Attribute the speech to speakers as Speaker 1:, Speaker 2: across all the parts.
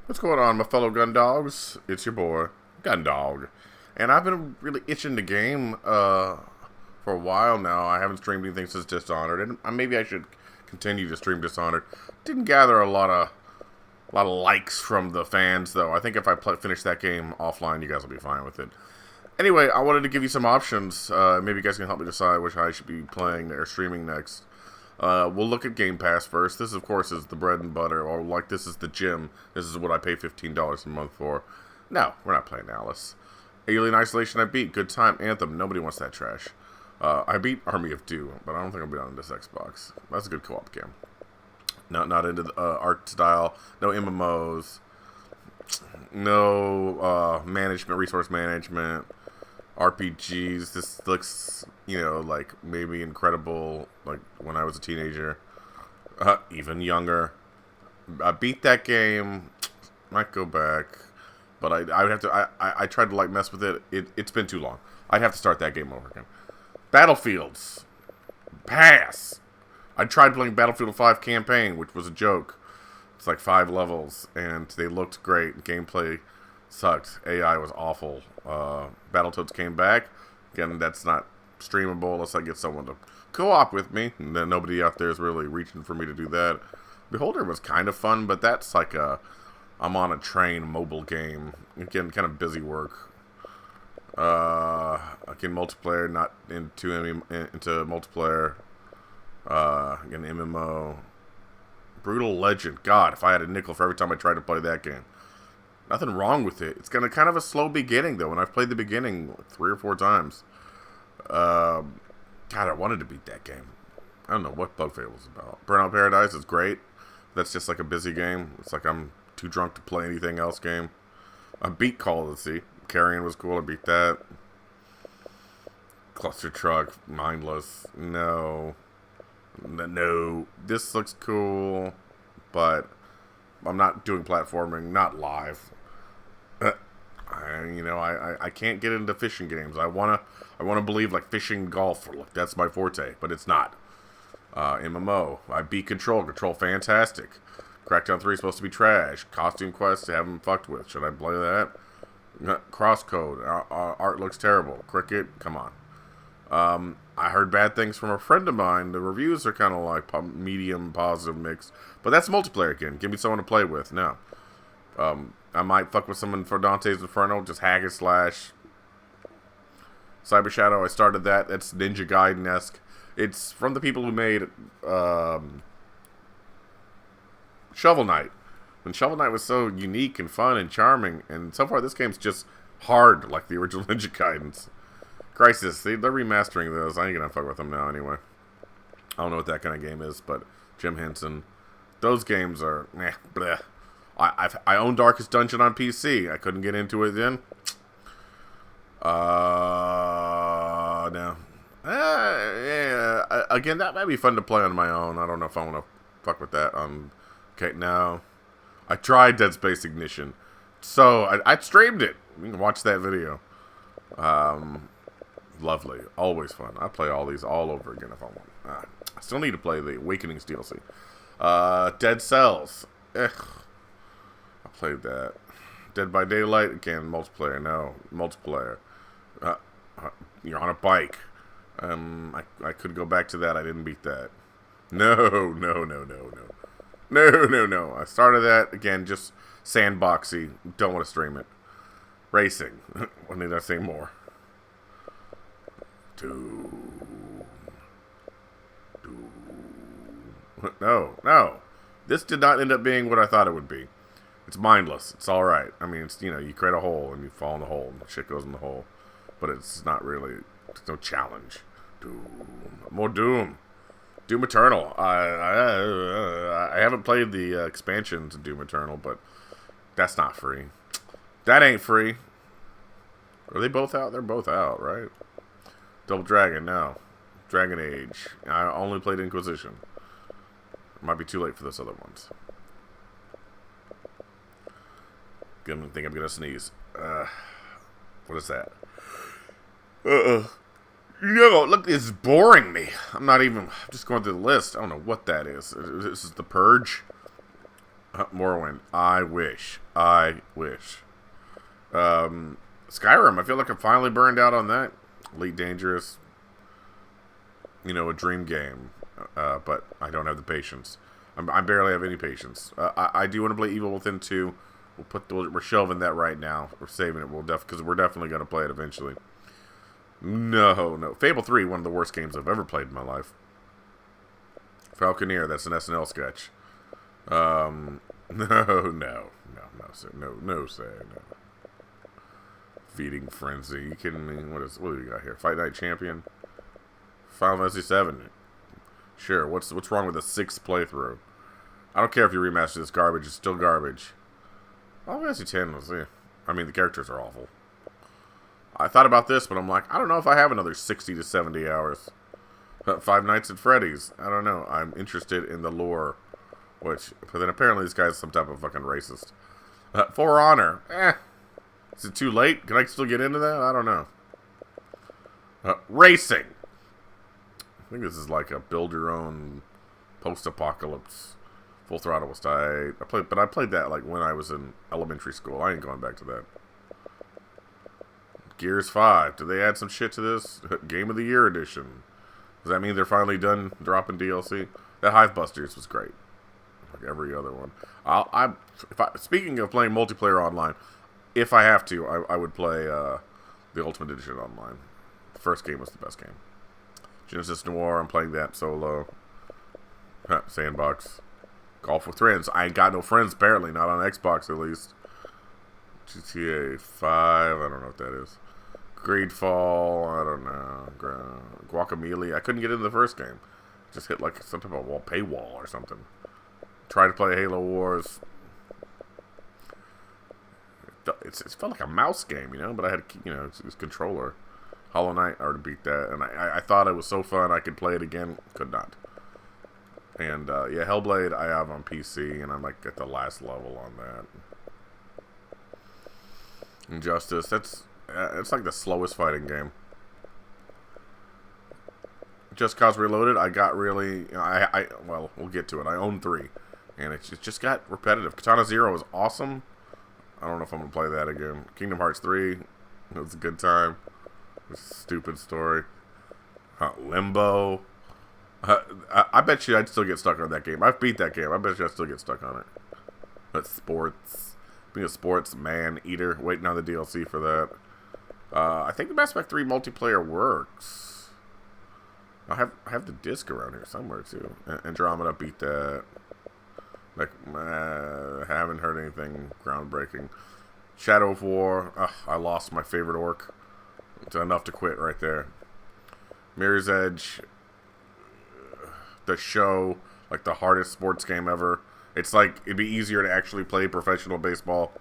Speaker 1: What's going on, my fellow gun dogs? It's your boy, Gun Dog. And I've been really itching to game for a while now. I haven't streamed anything since Dishonored, and maybe I should continue to stream Dishonored. Didn't gather a lot of likes from the fans, though. I think if I finish that game offline, you guys will be fine with it. Anyway, I wanted to give you some options. Maybe you guys can help me decide which I should be playing or streaming next. We'll look at Game Pass first. This, of course, is the bread and butter, or like this is the gym. This is what I pay $15 a month for. No, we're not playing Alice. Alien Isolation I beat. Good time. Anthem. Nobody wants that trash. I beat Army of Two, but I don't think I'll be on this Xbox. That's a good co-op game. Not into the art style. No MMOs. No resource management. RPGs. This looks, like maybe incredible, like when I was a teenager. Even younger. I beat that game. Might go back. But I would have to, I tried to mess with it. It's been too long. I'd have to start that game over again. Battlefields. Pass. I tried playing Battlefield 5 campaign, which was a joke. It's like 5 levels, and they looked great. Gameplay sucked. AI was awful. Battletoads came back. Again, that's not streamable unless I get someone to co-op with me. And then nobody out there is really reaching for me to do that. Beholder was kind of fun, but that's like I'm on a train mobile game. Again, kind of busy work. Again, multiplayer, not into multiplayer. Again, MMO. Brutal Legend. God, if I had a nickel for every time I tried to play that game. Nothing wrong with it. It's kind of a slow beginning, though, and I've played the beginning 3 or 4 times. God, I wanted to beat that game. I don't know what Bugface was about. Burnout Paradise is great. That's just like a busy game. It's like I'm too drunk to play anything else game. I beat Call of the Sea. Carrion was cool. I beat that. Cluster Truck. Mindless. No. This looks cool, but I'm not doing platforming. Not live. I can't get into fishing games. I wanna believe like fishing, golf, that's my forte, but it's not. MMO. I beat Control. Control fantastic. Crackdown 3 is supposed to be trash. Costume Quest, I haven't fucked with. Should I play that? Crosscode. Art looks terrible. Cricket, come on. I heard bad things from a friend of mine. The reviews are kind of like medium, positive, mixed. But that's multiplayer again. Give me someone to play with. No. I might fuck with someone for Dante's Inferno. Just hack and slash. Cyber Shadow, I started that. That's Ninja Gaiden-esque. It's from the people who made Shovel Knight. And Shovel Knight was so unique and fun and charming. And so far, this game's just hard, like the original Ninja Gaidens. Crisis, they're remastering those. I ain't gonna fuck with them now anyway. I don't know what that kind of game is, but Jim Henson. Those games are, bleh. I own Darkest Dungeon on PC. I couldn't get into it then. No. Yeah. Again, that might be fun to play on my own. I don't know if I want to fuck with that. Okay, now. I tried Dead Space Ignition. So, I streamed it. You can watch that video. Lovely. Always fun. I play all these all over again if I want. I still need to play the Awakenings DLC. Dead Cells. I played that. Dead by Daylight. Again, multiplayer. No. Multiplayer. You're on a bike. I could go back to that. I didn't beat that. No. I started that. Again, just sandboxy. Don't want to stream it. Racing. What need I say more? Doom. No. This did not end up being what I thought it would be. It's mindless. It's alright. I mean, it's, you create a hole and you fall in the hole and shit goes in the hole. But it's not really, there's no challenge. Doom. More Doom. Doom Eternal. I haven't played the expansion to Doom Eternal, but that's not free. That ain't free. Are they both out? They're both out, right? Double Dragon, no. Dragon Age. I only played Inquisition. Might be too late for those other ones. I think I'm gonna sneeze. What is that? No, look, it's boring me. I'm just going through the list. I don't know what that is. This is The Purge. Morrowind. I wish. I wish. Skyrim. I feel like I'm finally burned out on that. Elite Dangerous. A dream game. But I don't have the patience. I barely have any patience. I do want to play Evil Within 2. We're shelving that right now. We're saving it. Because we're definitely going to play it eventually. No. Fable 3, one of the worst games I've ever played in my life. Falconeer, that's an SNL sketch. No, sir. No, sir. No. Feeding Frenzy. You kidding me? What do we got here? Fight Night Champion? Final Fantasy 7. Sure, what's wrong with the 6th playthrough? I don't care if you remaster this garbage, it's still garbage. Final Fantasy 10 was, the characters are awful. I thought about this, but I'm like, I don't know if I have another 60 to 70 hours. Five Nights at Freddy's. I don't know. I'm interested in the lore. But then apparently this guy's some type of fucking racist. For Honor. Is it too late? Can I still get into that? I don't know. Racing. I think this is like a build-your-own post-apocalypse. Full Throttle was tight. I played that like when I was in elementary school. I ain't going back to that. Gears 5. Did they add some shit to this? Game of the Year edition. Does that mean they're finally done dropping DLC? That Hive Busters was great. Like every other one. Speaking of playing multiplayer online, if I have to, I would play the Ultimate Edition online. The first game was the best game. Genesis Noir, I'm playing that solo. Sandbox. Golf with Friends. I ain't got no friends, apparently. Not on Xbox, at least. GTA 5. I don't know what that is. Greedfall. I don't know. Guacamelee. I couldn't get into the first game. Just hit like some type of paywall or something. Tried to play Halo Wars. It felt like a mouse game, but I had, it was controller. Hollow Knight, I already beat that, and I thought it was so fun I could play it again. Could not. And, Hellblade I have on PC, and I'm, like, at the last level on that. Injustice, it's like the slowest fighting game. Just Cause Reloaded, I got really, well, we'll get to it. I own 3, and it just got repetitive. Katana Zero was awesome. I don't know if I'm going to play that again. Kingdom Hearts 3, it was a good time. Stupid story. Limbo. I bet you I'd still get stuck on that game. I've beat that game. I bet you I'd still get stuck on it. But sports. Being a sports man-eater. Waiting on the DLC for that. I think the Mass Effect 3 multiplayer works. I have the disc around here somewhere, too. Andromeda beat that. Haven't heard anything groundbreaking. Shadow of War. I lost my favorite orc. It's enough to quit right there. Mirror's Edge. The show. Like the hardest sports game ever. It's like it'd be easier to actually play professional baseball.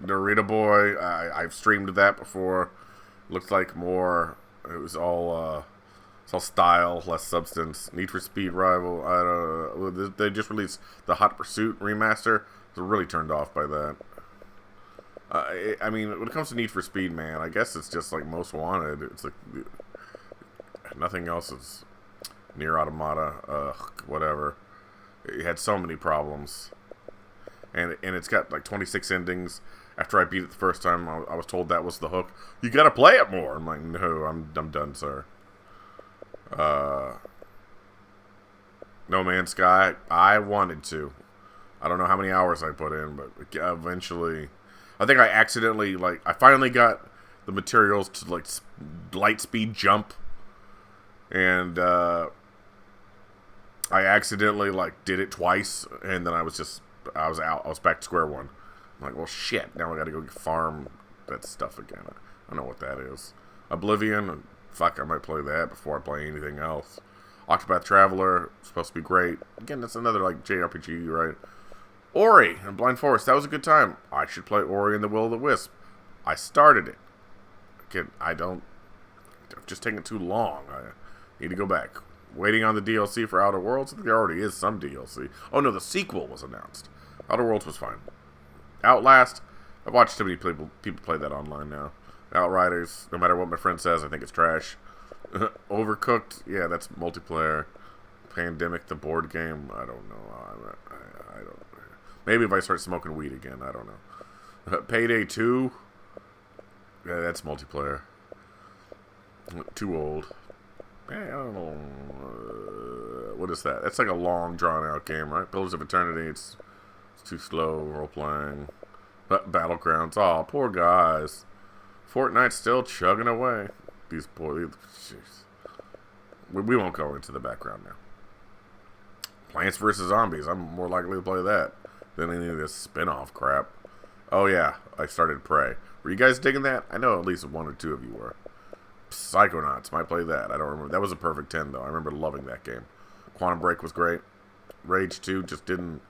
Speaker 1: Narita Boy. I've streamed that before. Looked like more. It was all style, less substance. Need for Speed Rival. I don't know. They just released the Hot Pursuit remaster. I was really turned off by that. When it comes to Need for Speed, man, I guess it's just like Most Wanted. It's like nothing else is Nier Automata. Whatever. It had so many problems, and it's got like 26 endings. After I beat it the first time, I was told that was the hook. You gotta play it more. I'm like, no, I'm done, sir. No Man's Sky. I wanted to. I don't know how many hours I put in, but eventually, I think I accidentally, I finally got the materials to, light speed jump, and, I accidentally, did it twice, and then I was out. I was back to square one. I'm like, well, shit, now I gotta go farm that stuff again. I don't know what that is. Oblivion, fuck, I might play that before I play anything else. Octopath Traveler, supposed to be great. Again, that's another, JRPG, right? Ori and Blind Forest, that was a good time. I should play Ori and the Will of the Wisp. I started it. Again, I've just taken too long. I need to go back. Waiting on the DLC for Outer Worlds. I think there already is some DLC. Oh no, the sequel was announced. Outer Worlds was fine. Outlast, I've watched too many people play that online now. Outriders, no matter what my friend says, I think it's trash. Overcooked, yeah, that's multiplayer. Pandemic, the board game. I don't know. I don't. Maybe if I start smoking weed again. I don't know. Payday 2. Yeah, that's multiplayer. Too old. I don't know. What is that? That's like a long, drawn-out game, right? Pillars of Eternity. It's too slow. Role-playing. Battlegrounds. Oh, poor guys. Fortnite's still chugging away. These poor... Jeez. We won't go into the background now. Plants vs. Zombies. I'm more likely to play that than any of this spin-off crap. Oh, yeah. I started Prey. Were you guys digging that? I know at least 1 or 2 of you were. Psychonauts. Might play that. I don't remember. That was a perfect 10, though. I remember loving that game. Quantum Break was great. Rage 2 just didn't...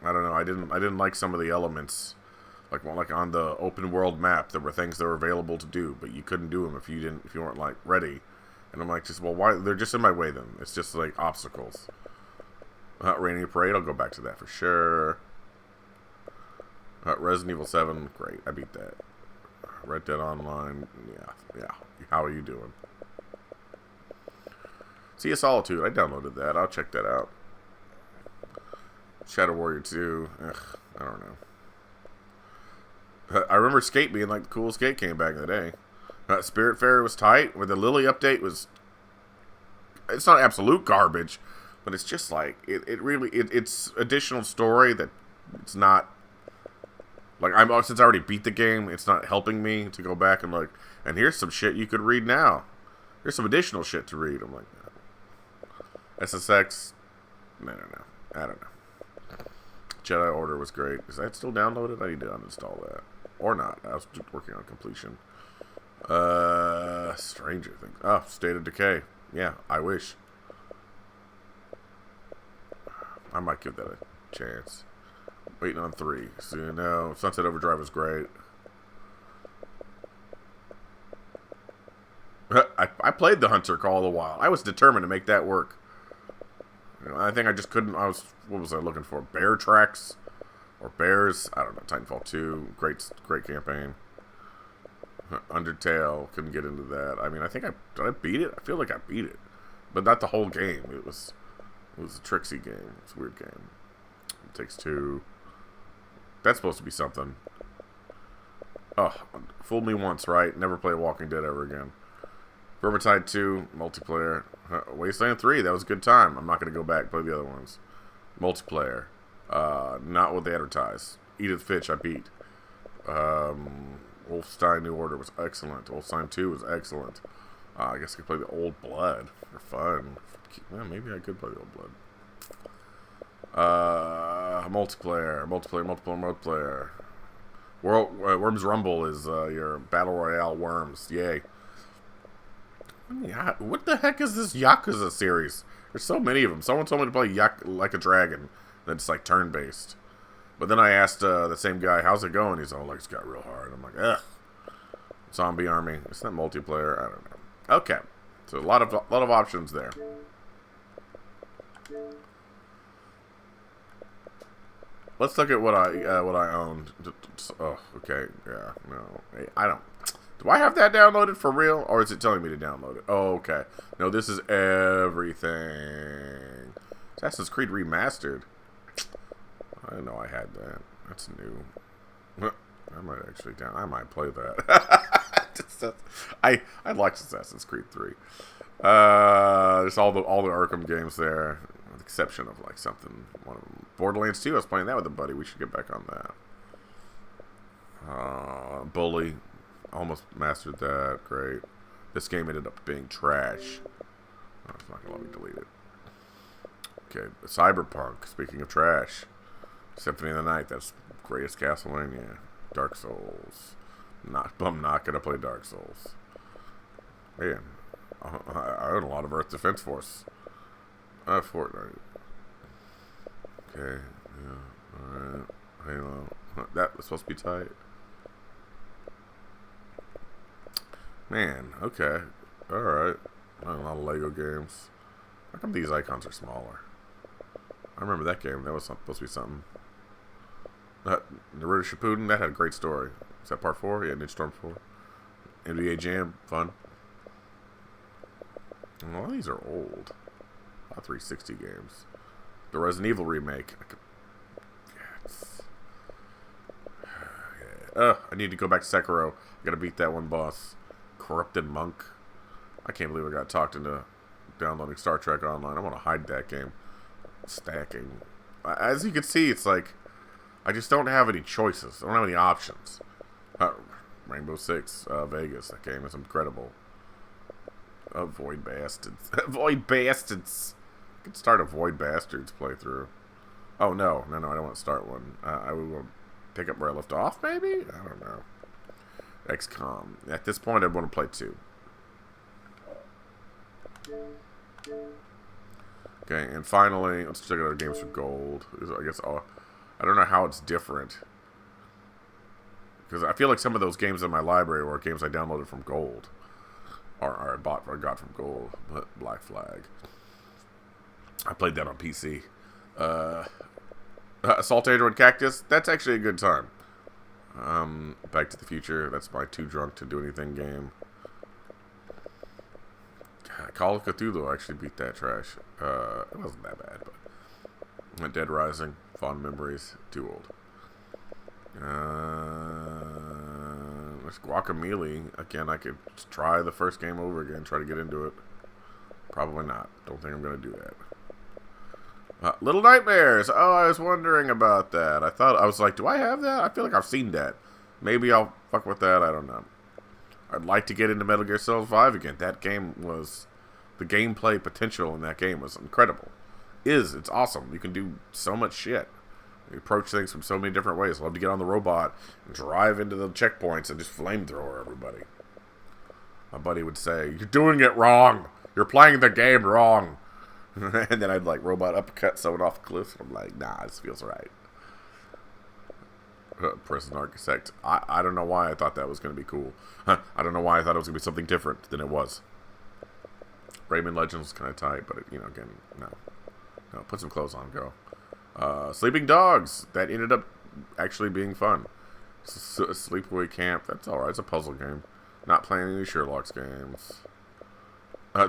Speaker 1: I don't know. I didn't like some of the elements. Like on the open world map, there were things that were available to do, but you couldn't do them if you weren't like ready. And I'm like, just well, why? They're just in my way then. It's just like obstacles. Rainy Parade. I'll go back to that for sure. Resident Evil 7. Great. I beat that. Red Dead Online. Yeah. How are you doing? Sea of Solitude. I downloaded that. I'll check that out. Shadow Warrior 2. Ugh, I don't know. I remember Skate being like the coolest skate game back in the day. Spiritfarer was tight. Where the Lily update was... It's not absolute garbage, but it's just like... It's additional story that it's not... Like, since I already beat the game, it's not helping me to go back and like... And here's some shit you could read now. Here's some additional shit to read. I'm like... SSX... No. I don't know. Jedi Order was great. Is that still downloaded? I need to uninstall that. Or not. I was working on completion. Stranger Things. Oh, State of Decay. Yeah, I wish. I might give that a chance. Waiting on 3. So, you know, Sunset Overdrive was great. I played the Hunter Call a while. I was determined to make that work. You know, I think I just couldn't. What was I looking for? Bear Tracks or Bears? I don't know. Titanfall 2, great campaign. Undertale, couldn't get into that. I mean, did I beat it? I feel like I beat it, but not the whole game. It was a tricksy game. It's a weird game. It Takes Two. That's supposed to be something. Oh, fooled me once, right? Never play Walking Dead ever again. Vermintide 2, multiplayer. Wasteland 3, that was a good time. I'm not going to go back and play the other ones. Multiplayer. Not what they advertise. Edith Finch, I beat. Wolfenstein New Order was excellent. Wolfenstein 2 was excellent. I guess I could play the Old Blood for fun. Yeah, maybe I could play the Old Blood. Multiplayer. Worms Rumble is your Battle Royale Worms. Yay. Yeah, what the heck is this Yakuza series? There's so many of them. Someone told me to play Like a Dragon. That's like turn-based. But then I asked the same guy, how's it going? He's all like, it's got real hard. I'm like, ugh. Zombie Army. It's not multiplayer. I don't know. Okay. So a lot of options there. Let's look at what I owned. Oh, okay. Yeah, no. Hey, I don't. Do I have that downloaded for real? Or is it telling me to download it? Oh, okay. No, this is everything. Assassin's Creed Remastered. I didn't know I had that. That's new. I might play that. I liked Assassin's Creed 3. There's all the Arkham games there, with the exception of like one of them. Borderlands 2. I was playing that with a buddy. We should get back on that. Bully. Almost mastered that. Great. This game ended up being trash. Oh, it's not gonna let me delete it. Okay, Cyberpunk. Speaking of trash, Symphony of the Night. That's greatest Castlevania. Dark Souls. I'm not gonna play Dark Souls. Man, I own a lot of Earth Defense Force. Fortnite. Okay. Yeah. All right. Halo. That was supposed to be tight. Man, okay. Alright. A lot of Lego games. How come these icons are smaller? I remember that game. That was supposed to be something. Naruto Shippuden, that had a great story. Is that part 4? Yeah, Ninja Storm 4. NBA Jam, fun. A lot of these are old. 360 games. The Resident Evil remake. Yes. I need to go back to Sekiro. I gotta beat that one boss. Corrupted Monk. I can't believe I got talked into downloading Star Trek Online. I want to hide that game. Stacking. As you can see, it's like I just don't have any choices. I don't have any options. Rainbow Six Vegas. That game is incredible. Avoid Bastards. Avoid Bastards. I could start a Void Bastards playthrough. Oh, no. I don't want to start one. I will pick up where I left off, maybe? I don't know. XCOM. At this point, I'd want to play 2. Okay, and finally, let's check out our games for gold. I guess I don't know how it's different. Because I feel like some of those games in my library were games I downloaded from gold. Or I bought or got from gold. Black Flag. I played that on PC. Assault Android Cactus, that's actually a good time. Back to the Future, that's my too drunk to do anything game. Call of Cthulhu, I actually beat that trash. It wasn't that bad, but Dead Rising, fond memories, too old. There's Guacamelee. Again, I could try the first game over again, try to get into it. Probably not. Don't think I'm going to do that. Little Nightmares. Oh, I was wondering about that. I was like, do I have that? I feel like I've seen that. Maybe I'll fuck with that. I don't know. I'd like to get into Metal Gear Solid 5 again. That game was... The gameplay potential in that game was incredible. It's awesome. You can do so much shit. You approach things from so many different ways. Love to get on the robot and drive into the checkpoints and just flamethrower everybody. My buddy would say, "You're doing it wrong. You're playing the game wrong." And then I'd like robot uppercut someone off a cliff. I'm like, nah, this feels right. Prison Architect. I don't know why I thought that was going to be cool. I don't know why I thought it was going to be something different than it was. Rayman Legends was kind of tight, but, again, no. No, put some clothes on, go. Sleeping Dogs. That ended up actually being fun. Sleepaway Camp. That's alright. It's a puzzle game. Not playing any Sherlock's games.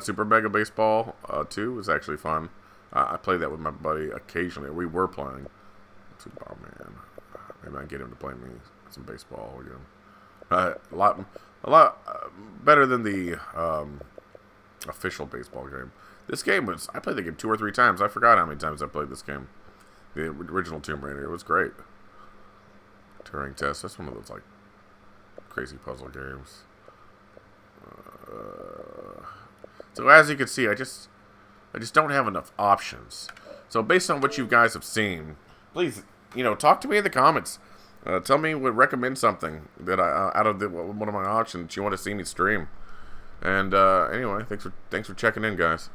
Speaker 1: Super Mega Baseball 2 was actually fun. I played that with my buddy occasionally. We were playing. Oh, man. Maybe I can get him to play me some baseball again. A lot better than the... official baseball game. This game was... I played the game 2 or 3 times. I forgot how many times I played this game. The original Tomb Raider. It was great. Turing Test. That's one of those, like, crazy puzzle games. So as you can see, I just don't have enough options. So based on what you guys have seen, please, talk to me in the comments. Tell me, recommend something that out of one of my options you want to see me stream. And anyway, thanks for checking in, guys.